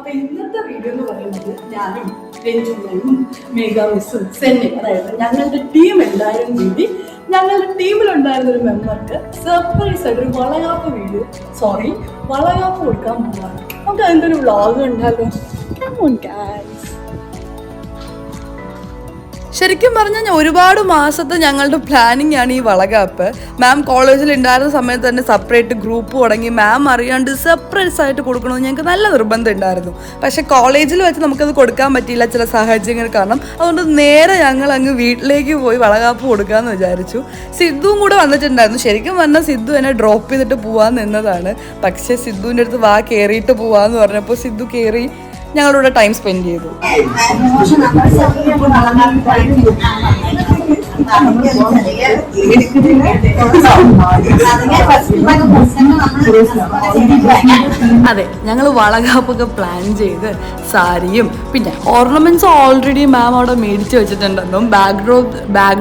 അപ്പൊ ഇന്നത്തെ വീഡിയോ എന്ന് പറയുന്നത് ഞാനും രഞ്ജുവും മേഘ മിസ്സും സെന്നും, അതായത് ഞങ്ങളുടെ ടീം എല്ലാവരും കൂടി ഞങ്ങളുടെ ടീമിലുണ്ടായിരുന്ന ഒരു മെമ്പർക്ക് സർപ്രൈസ് ആയിട്ട് ഒരു വളകാപ്പ് കൊടുക്കാൻ പോവാണ്. നമുക്ക് അതിൻ്റെ ഒരു വ്ളോഗ് ഉണ്ടാകും. ശരിക്കും പറഞ്ഞാൽ ഒരുപാട് മാസത്തെ ഞങ്ങളുടെ പ്ലാനിങ് ആണ് ഈ വളകാപ്പ്. മാം കോളേജിൽ ഉണ്ടായിരുന്ന സമയത്ത് തന്നെ സെപ്പറേറ്റ് ഗ്രൂപ്പ് തുടങ്ങി മാം അറിയാണ്ട് സർപ്രൈസ് ആയിട്ട് കൊടുക്കണമെന്ന് ഞങ്ങൾക്ക് നല്ല നിർബന്ധം ഉണ്ടായിരുന്നു. പക്ഷേ കോളേജിൽ വെച്ച് നമുക്കത് കൊടുക്കാൻ പറ്റിയില്ല ചില സാഹചര്യങ്ങൾ കാരണം. അതുകൊണ്ട് നേരെ ഞങ്ങൾ അങ്ങ് വീട്ടിലേക്ക് പോയി വളകാപ്പ് കൊടുക്കാമെന്ന് വിചാരിച്ചു. സിദ്ധുവും കൂടെ വന്നിട്ടുണ്ടായിരുന്നു. ശരിക്കും പറഞ്ഞാൽ സിദ്ധു എന്നെ ഡ്രോപ്പ് ചെയ്തിട്ട് പോകാൻ നിന്നതാണ്. പക്ഷേ സിദ്ധുവിൻ്റെ അടുത്ത് കയറിയിട്ട് പോവാന്ന് പറഞ്ഞപ്പോൾ സിദ്ധു കയറി ഞങ്ങളുടെ ടൈം സ്പെൻഡ് ചെയ്തു. അതെ, ഞങ്ങൾ വളകാപ്പൊക്കെ പ്ലാൻ ചെയ്ത് സാരിയും പിന്നെ ഓർണമെന്റ്സ് ഓൾറെഡി മാം അവിടെ മേടിച്ച് വെച്ചിട്ടുണ്ടെന്നും ബാക്ക്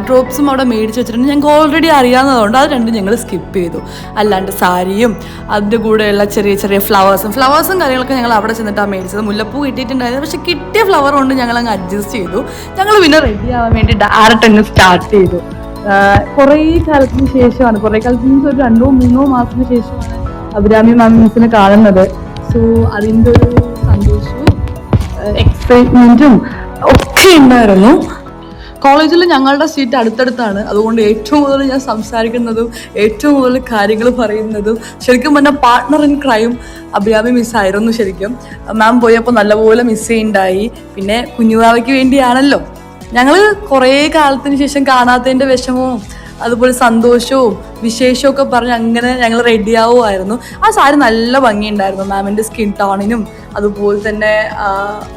ഡ്രോപ്സും അവിടെ മേടിച്ച് വെച്ചിട്ടുണ്ടെങ്കിൽ ഞങ്ങൾക്ക് ഓൾറെഡി അറിയാവുന്നതുകൊണ്ട് അത് രണ്ടും ഞങ്ങൾ സ്കിപ്പ് ചെയ്തു. അല്ലാണ്ട് സാരിയും അതിൻ്റെ കൂടെയുള്ള ചെറിയ ചെറിയ ഫ്ലവേഴ്സും കാര്യങ്ങളൊക്കെ ഞങ്ങൾ അവിടെ ചെന്നിട്ടാണ് മേടിച്ചത്. മുല്ലപ്പൂ കിട്ടിയിട്ടുണ്ടായിരുന്നു, പക്ഷെ കിട്ടിയ ഫ്ലവർ കൊണ്ട് ഞങ്ങൾ അങ്ങ് അഡ്ജസ്റ്റ് ചെയ്തു. ഞങ്ങൾ പിന്നെ റെഡി ആവാൻ വേണ്ടി ഡയറക്റ്റ് അങ്ങ് സ്റ്റാർട്ട് ചെയ്തു. കുറേ കാലത്തിന് ശേഷമാണ്, ഒരു 2-3 മാസത്തിന് ശേഷമാണ് അഭിരാമി മാം മിസ്സിനെ കാണുന്നത്. സോ അതിൻ്റെ ഒരു സന്തോഷവും എക്സൈറ്റ്മെന്റും ഒക്കെ ഉണ്ടായിരുന്നു. കോളേജിൽ ഞങ്ങളുടെ സീറ്റ് അടുത്തടുത്താണ്. അതുകൊണ്ട് ഏറ്റവും കൂടുതൽ ഞാൻ സംസാരിക്കുന്നതും ഏറ്റവും കൂടുതൽ കാര്യങ്ങൾ പറയുന്നതും ശരിക്കും പറഞ്ഞാൽ പാർട്ട്ണർ ഇൻ ക്രൈം അഭിരാമി മിസ്സായിരുന്നു. ശരിക്കും മാം പോയപ്പോൾ നല്ലപോലെ മിസ് ചെയ്യുണ്ടായി. പിന്നെ കുഞ്ഞുവാവയ്ക്ക് വേണ്ടിയാണല്ലോ. ഞങ്ങൾ കുറേ കാലത്തിന് ശേഷം കാണാത്തതിൻ്റെ വിഷമവും അതുപോലെ സന്തോഷവും വിശേഷവും ഒക്കെ പറഞ്ഞ് അങ്ങനെ ഞങ്ങൾ റെഡിയാവുമായിരുന്നു. ആ സാരി നല്ല ഭംഗിയുണ്ടായിരുന്നു. മാമിൻ്റെ സ്കിൻ ടോണിനും അതുപോലെ തന്നെ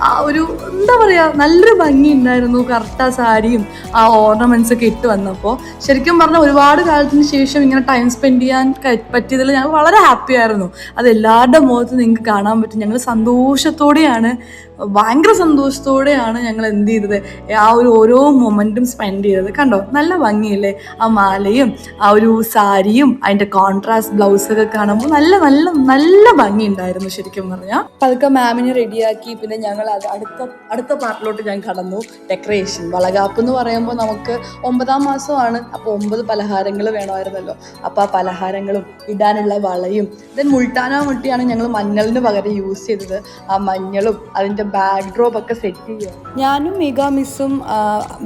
ആ ഒരു എന്താ പറയുക നല്ലൊരു ഭംഗി ഉണ്ടായിരുന്നു. കറക്റ്റ് ആ സാരിയും ആ ഓർണമെൻറ്റ്സ് ഒക്കെ ഇട്ട് വന്നപ്പോൾ ശരിക്കും പറഞ്ഞാൽ ഒരുപാട് കാലത്തിന് ശേഷം ഇങ്ങനെ ടൈം സ്പെൻഡ് ചെയ്യാൻ പറ്റിയതിൽ ഞങ്ങൾ വളരെ ഹാപ്പി ആയിരുന്നു. അത് എല്ലാവരുടെ മുഖത്ത് നിങ്ങൾക്ക് കാണാൻ പറ്റും. ഞങ്ങൾ ഭയങ്കര സന്തോഷത്തോടെയാണ് ഞങ്ങൾ എന്ത് ചെയ്തത്, ആ ഒരു ഓരോ മൊമെൻറ്റും സ്പെൻഡ് ചെയ്തത്. കണ്ടോ നല്ല ഭംഗിയില്ലേ ആ മാലയും ആ ഒരു സാരിയും അതിൻ്റെ കോൺട്രാസ്റ്റ് ബ്ലൗസൊക്കെ കാണുമ്പോൾ നല്ല നല്ല നല്ല ഭംഗി ഉണ്ടായിരുന്നു ശരിക്കും പറഞ്ഞാൽ. അതൊക്കെ മാമിനെ റെഡിയാക്കി പിന്നെ ഞങ്ങൾ അത് അടുത്ത പാർട്ടിലോട്ട് ഞാൻ കടന്നു. ഡെക്കറേഷൻ വളകാപ്പ് എന്ന് പറയുമ്പോൾ നമുക്ക് 9ാം മാസമാണ്. അപ്പോൾ 9 പലഹാരങ്ങൾ വേണമായിരുന്നല്ലോ. അപ്പോൾ ആ പലഹാരങ്ങളും ഇടാനുള്ള വളയും ദെൻ മുൾട്ടാന മുട്ടിയാണ് ഞങ്ങൾ മഞ്ഞളിന് പകരം യൂസ് ചെയ്തത്. ആ മഞ്ഞളും അതിൻ്റെ ബാക്ക് ഡ്രോപ്പ് ഒക്കെ സെറ്റ് ചെയ്യുക. ഞാനും മേഘ മിസ്സും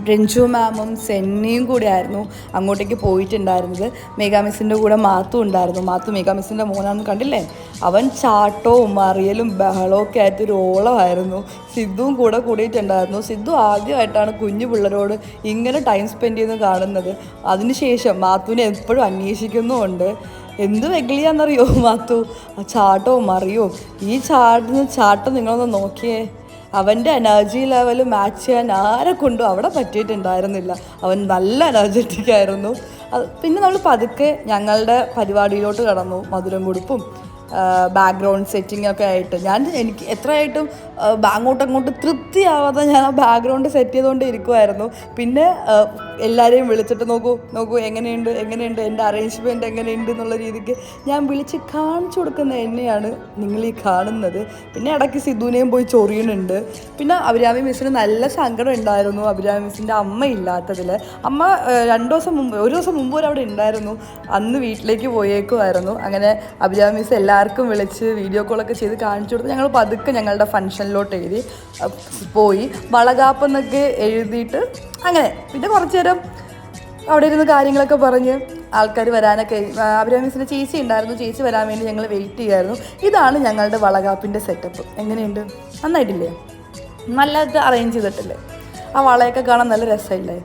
രഞ്ജു മാമും സെന്നിയും കൂടെ ആയിരുന്നു അങ്ങോട്ടേക്ക് പോയിട്ടുണ്ടായിരുന്നത്. മേഘ മിസ്സിൻ്റെ കൂടെ മാത്തു ഉണ്ടായിരുന്നു. മേഘ മിസ്സിൻ്റെ മോനാണെന്ന് കണ്ടില്ലേ. അവൻ ചാട്ടവും മറിയലും ബഹളവും ഒക്കെ ആയിട്ടൊരു ഓളമായിരുന്നു. സിദ്ധുവും കൂടെ കൂടിയിട്ടുണ്ടായിരുന്നു. സിദ്ധു ആദ്യമായിട്ടാണ് കുഞ്ഞു പിള്ളേരോട് ഇങ്ങനെ ടൈം സ്പെൻഡ് ചെയ്യുന്നത് കാണുന്നത്. അതിനുശേഷം മാത്തുവിനെ എപ്പോഴും അന്വേഷിക്കുന്നുമുണ്ട്. എന്ത് വെഗളിയാന്നറിയോ മാത്തു, ആ ചാട്ടവും മറിയും. ഈ ചാട്ടം നിങ്ങളൊന്ന് നോക്കിയേ. അവൻ്റെ എനർജി ലെവൽ മാച്ച് ചെയ്യാൻ ആരെ കൊണ്ടും അവിടെ പറ്റിയിട്ടുണ്ടായിരുന്നില്ല. അവൻ നല്ല എനർജറ്റിക് ആയിരുന്നു. പിന്നെ നമ്മൾ പതുക്കെ ഞങ്ങളുടെ പരിപാടിയിലോട്ട് കടന്നു. മധുരം കൊടുപ്പും ബാക്ക്ഗ്രൗണ്ട് സെറ്റിംഗ് ഒക്കെ ആയിട്ട് എനിക്ക് എത്രയായിട്ടും അങ്ങോട്ട് തൃപ്തിയാവാതെ ഞാൻ ആ ബാക്ക്ഗ്രൗണ്ട് സെറ്റ് ചെയ്തുകൊണ്ട് ഇരിക്കുമായിരുന്നു. പിന്നെ എല്ലാവരെയും വിളിച്ചിട്ട് നോക്കൂ എങ്ങനെയുണ്ട് എൻ്റെ അറേഞ്ച്മെൻറ്റ് എങ്ങനെയുണ്ട് എന്നുള്ള രീതിക്ക് ഞാൻ വിളിച്ച് കാണിച്ചു കൊടുക്കുന്ന എന്നെയാണ് നിങ്ങളീ കാണുന്നത്. പിന്നെ ഇടയ്ക്ക് സിദ്ധുവിനെയും പോയി ചൊറിയുന്നുണ്ട്. പിന്നെ അഭിരാമി മിസ്സിന് നല്ല സങ്കടം ഉണ്ടായിരുന്നു അഭിരാമി മിസ്സിൻ്റെ അമ്മ ഇല്ലാത്തതിൽ. അമ്മ ഒരു ദിവസം മുമ്പ് വരെ അവിടെ ഉണ്ടായിരുന്നു. അന്ന് വീട്ടിലേക്ക് പോയേക്കുമായിരുന്നു. അങ്ങനെ അഭിരാമി മിസ് എല്ലാവർക്കും വിളിച്ച് വീഡിയോ കോളൊക്കെ ചെയ്ത് കാണിച്ചു കൊടുത്ത് ഞങ്ങൾ പതുക്കെ ഞങ്ങളുടെ ഫംഗ്ഷനിലോട്ട് എഴുതി പോയി. വളകാപ്പെന്നൊക്കെ എഴുതിയിട്ട് അങ്ങനെ പിന്നെ കുറച്ച് നേരം അവിടെ ഇരുന്ന് കാര്യങ്ങളൊക്കെ പറഞ്ഞ് ആൾക്കാർ വരാനൊക്കെ. അഭിരാമി മിസ്സിൻ്റെ ചേച്ചി ഉണ്ടായിരുന്നു. ചേച്ചി വരാൻ വേണ്ടി ഞങ്ങൾ വെയിറ്റ് ചെയ്യായിരുന്നു. ഇതാണ് ഞങ്ങളുടെ വളകാപ്പിൻ്റെ സെറ്റപ്പ്. എങ്ങനെയുണ്ട്? നന്നായിട്ടില്ലേ? നല്ലത് അറേഞ്ച് ചെയ്തിട്ടില്ലേ? ആ വളയൊക്കെ കാണാൻ നല്ല രസമില്ലേ?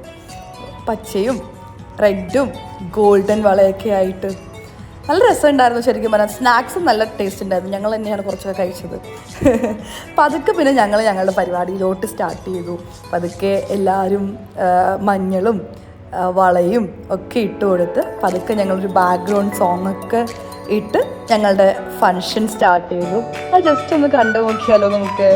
പച്ചയും റെഡും ഗോൾഡൻ വളയൊക്കെ ആയിട്ട് നല്ല രസമുണ്ടായിരുന്നു ശരിക്കും പറഞ്ഞാൽ. സ്നാക്സും നല്ല ടേസ്റ്റ് ഉണ്ടായിരുന്നു. ഞങ്ങൾ തന്നെയാണ് കുറച്ചൊക്കെ കഴിച്ചത്. പതുക്കെ പിന്നെ ഞങ്ങളുടെ പരിപാടിയിലോട്ട് സ്റ്റാർട്ട് ചെയ്തു. പതുക്കെ എല്ലാവരും മഞ്ഞളും വളയും ഒക്കെ ഇട്ട് കൊടുത്ത് പതുക്കെ ഞങ്ങളൊരു ബാക്ക്ഗ്രൗണ്ട് സോങ്ങൊക്കെ ഇട്ട് ഞങ്ങളുടെ ഫങ്ഷൻ സ്റ്റാർട്ട് ചെയ്തു. അത് ജസ്റ്റ് ഒന്ന് കണ്ടു നോക്കിയാലോ നമുക്ക്.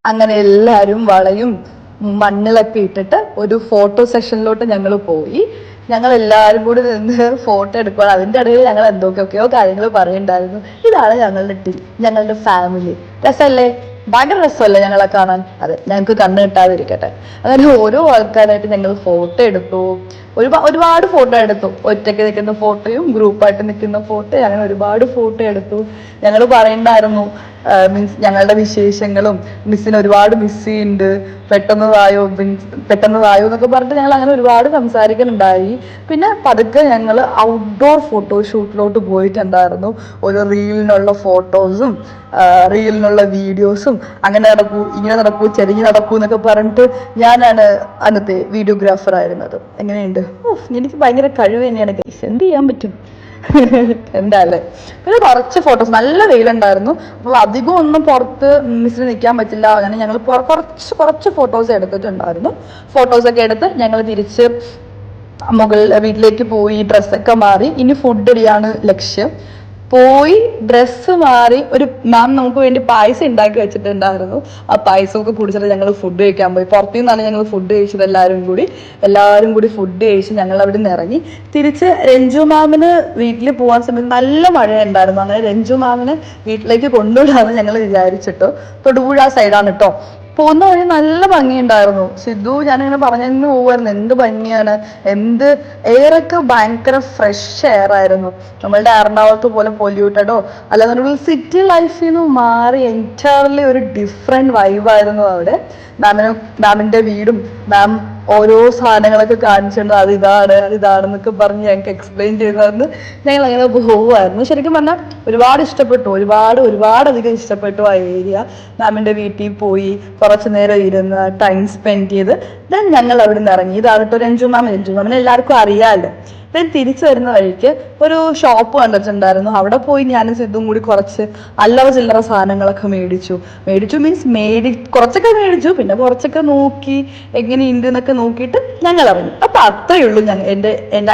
അങ്ങനെ എല്ലാവരും വളയും മണ്ണിലൊക്കെ ഇട്ടിട്ട് ഒരു ഫോട്ടോ സെഷനിലോട്ട് ഞങ്ങൾ പോയി. ഞങ്ങൾ എല്ലാവരും കൂടി നിന്ന് ഫോട്ടോ എടുക്കണം. അതിൻ്റെ ഇടയിൽ ഞങ്ങൾ എന്തൊക്കെയൊക്കെയോ കാര്യങ്ങൾ പറയുന്നുണ്ടായിരുന്നു. ഇതാണ് ഞങ്ങളുടെ ടീം, ഞങ്ങളുടെ ഫാമിലി. രസമല്ലേ? ഭയങ്കര രസമല്ലേ ഞങ്ങളെ കാണാൻ? അതെ, ഞങ്ങൾക്ക് കണ്ണ് കിട്ടാതിരിക്കട്ടെ. അങ്ങനെ ഓരോ ആൾക്കാരായിട്ട് ഞങ്ങൾ ഫോട്ടോ എടുത്തു. ഒരുപാട് ഫോട്ടോ എടുത്തു. ഒറ്റയ്ക്ക് നിൽക്കുന്ന ഫോട്ടോയും ഗ്രൂപ്പായിട്ട് നിൽക്കുന്ന ഫോട്ടോ, അങ്ങനെ ഒരുപാട് ഫോട്ടോ എടുത്തു. ഞങ്ങൾ പറയണ്ടായിരുന്നു മീൻസ് ഞങ്ങളുടെ വിശേഷങ്ങളും, മിസ്സിന് ഒരുപാട് മിസ് ചെയ്യുന്നുണ്ട്, പെട്ടെന്ന് വായോ എന്നൊക്കെ പറഞ്ഞിട്ട് ഞങ്ങൾ അങ്ങനെ ഒരുപാട് സംസാരിക്കുന്നുണ്ടായി. പിന്നെ പതുക്കെ ഞങ്ങൾ ഔട്ട്ഡോർ ഫോട്ടോഷൂട്ടിലോട്ട് പോയിട്ടുണ്ടായിരുന്നു. ഒരു റീലിനുള്ള ഫോട്ടോസും റീലിനുള്ള വീഡിയോസും, അങ്ങനെ നടക്കൂ ഇങ്ങനെ നടക്കൂ ചെരിഞ്ഞ് നടക്കൂ എന്നൊക്കെ പറഞ്ഞിട്ട് ഞാനാണ് അന്നത്തെ വീഡിയോഗ്രാഫർ ആയിരുന്നത്. എങ്ങനെയുണ്ട്? എനിക്ക് ഭയങ്കര കഴിവ് തന്നെയാണ് ഗൈസ്, എന്ത് ചെയ്യാൻ പറ്റും. എന്താല്ലേ. പിന്നെ കുറച്ച് ഫോട്ടോസ്, നല്ല വെയിലുണ്ടായിരുന്നു, അപ്പോൾ അധികം ഒന്നും പുറത്ത് മിസ്സിന് നിൽക്കാൻ പറ്റില്ല. അങ്ങനെ ഞങ്ങൾ കുറച്ച് ഫോട്ടോസ് എടുത്തിട്ടുണ്ടായിരുന്നു. ഫോട്ടോസൊക്കെ എടുത്ത് ഞങ്ങൾ തിരിച്ച് വീട്ടിലേക്ക് പോയി. ഡ്രസ്സൊക്കെ മാറി, ഇനി ഫുഡ് അടിയാണ് ലക്ഷ്യം. പോയി ഡ്രസ്സ് മാറി, ഒരു മാം നമുക്ക് വേണ്ടി പായസം ഉണ്ടാക്കി വെച്ചിട്ടുണ്ടായിരുന്നു. ആ പായസമൊക്കെ കുടിച്ചിട്ട് ഞങ്ങൾ ഫുഡ് കഴിക്കാൻ പോയി. പുറത്തു നിന്നാണ് ഞങ്ങൾ ഫുഡ് കഴിച്ചത്. എല്ലാവരും കൂടി ഫുഡ് കഴിച്ച് ഞങ്ങൾ അവിടെ നിന്ന് ഇറങ്ങി. തിരിച്ച് രഞ്ജു മാമിന് വീട്ടിൽ പോകാൻ സമയത്ത് നല്ല മഴയുണ്ടായിരുന്നു. അങ്ങനെ രഞ്ജു മാമിന് വീട്ടിലേക്ക് കൊണ്ടുവിടാമെന്ന് ഞങ്ങൾ വിചാരിച്ചിട്ട്, തൊടുപുഴ സൈഡാണ് കേട്ടോ. പോകുന്ന വഴി നല്ല ഭംഗിയുണ്ടായിരുന്നു. സിദ്ധു ഞാനിങ്ങനെ പറഞ്ഞു പോവായിരുന്നു, എന്ത് ഭംഗിയാണ്, എന്ത് എയറൊക്കെ ഭയങ്കര ഫ്രഷ് എയർ ആയിരുന്നു. നമ്മളുടെ എറണാകുളത്ത് പോലെ പൊല്യൂട്ടഡോ അല്ലാതെ സിറ്റി ലൈഫിൽ നിന്ന് മാറി എൻറ്റയർലി ഒരു ഡിഫറെൻറ്റ് വൈബായിരുന്നു അവിടെ. മാമിൻ്റെ വീടും മാം ഓരോ സാധനങ്ങളൊക്കെ കാണിച്ചിട്ടുണ്ട്. അതിതാണെന്നൊക്കെ പറഞ്ഞ് ഞങ്ങൾക്ക് എക്സ്പ്ലെയിൻ ചെയ്തായിരുന്നു. ഞങ്ങൾ അങ്ങനെ പോവുമായിരുന്നു. ശരിക്കും പറഞ്ഞാൽ ഒരുപാട് ഇഷ്ടപ്പെട്ടു, ഒരുപാടധികം ഇഷ്ടപ്പെട്ടു ആ ഏരിയ. മാമിൻ്റെ വീട്ടിൽ പോയി കുറച്ച് നേരം ഇരുന്ന് ടൈം സ്പെൻഡ് ചെയ്ത് ദെൻ ഞങ്ങൾ അവിടെ നിന്ന് ഇറങ്ങി. ഇതാകട്ടെ രഞ്ജു മാമിനെ എല്ലാവർക്കും അറിയാമല്ലോ. ദെൻ തിരിച്ചു വരുന്ന വഴിക്ക് ഒരു ഷോപ്പ് കണ്ടിട്ടുണ്ടായിരുന്നു. അവിടെ പോയി ഞാനും സിദ്ധും കൂടി കുറച്ച് അല്ലറ ചില്ലറ സാധനങ്ങളൊക്കെ മേടിച്ചു മീൻസ് കുറച്ചൊക്കെ മേടിച്ചു. പിന്നെ കുറച്ചൊക്കെ നോക്കി എങ്ങനെയുണ്ട് എന്നൊക്കെ നോക്കിയിട്ട് ഞങ്ങൾ ഇറങ്ങി. അപ്പൊ അത്രയേ ഉള്ളൂ എൻ്റെ